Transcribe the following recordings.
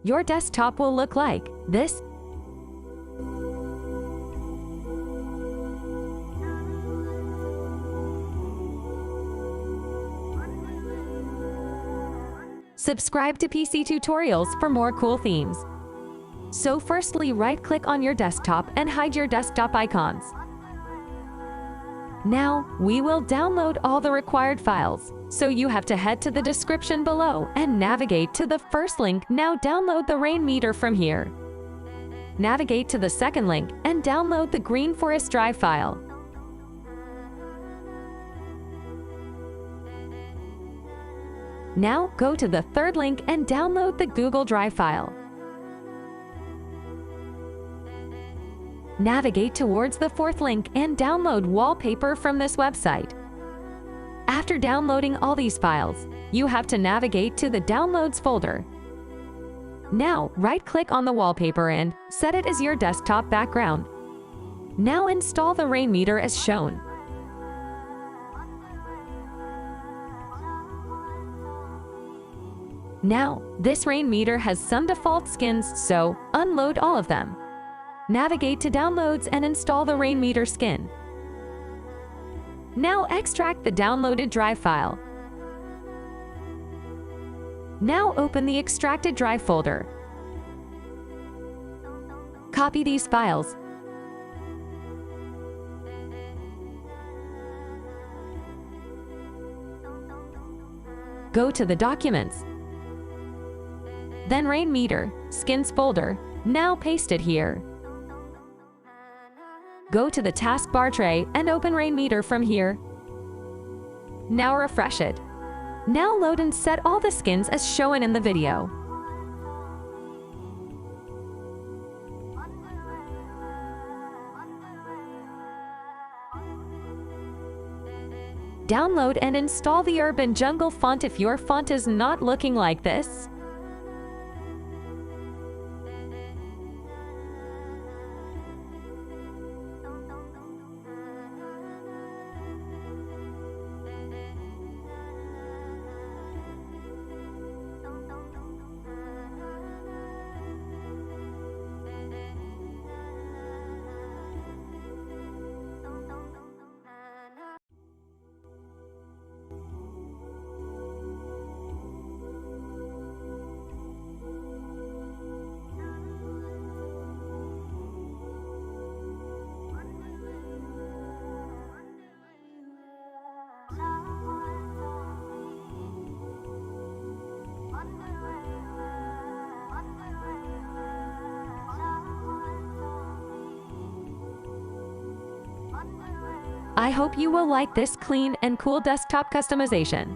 your desktop will look like this. Subscribe to PC Tutorials for more cool themes. So firstly, right-click on your desktop and hide your desktop icons. Now, we will download all the required files, so you have to head to the description below and navigate to the first link. Now download the Rainmeter from here. Navigate to the second link and download the Green Forest Drive file. Now go to the third link and download the Google Drive file. Navigate towards the fourth link and download Wallpaper from this website. After downloading all these files, you have to navigate to the Downloads folder. Now, right-click on the wallpaper and set it as your desktop background. Now install the Rainmeter as shown. Now, this Rainmeter has some default skins, so unload all of them. Navigate to Downloads and install the Rainmeter skin. Now extract the downloaded drive file. Now open the extracted drive folder. Copy these files. Go to the Documents. Then Rainmeter, Skins folder. Now paste it here. Go to the taskbar tray and open Rainmeter from here. Now refresh it. Now load and set all the skins as shown in the video. Download and install the Urban Jungle font if your font is not looking like this. I hope you will like this clean and cool desktop customization.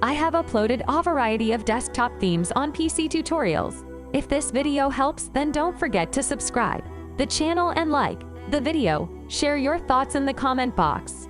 I have uploaded a variety of desktop themes on PC Tutorials. If this video helps, then don't forget to subscribe the channel and like the video. Share your thoughts in the comment box.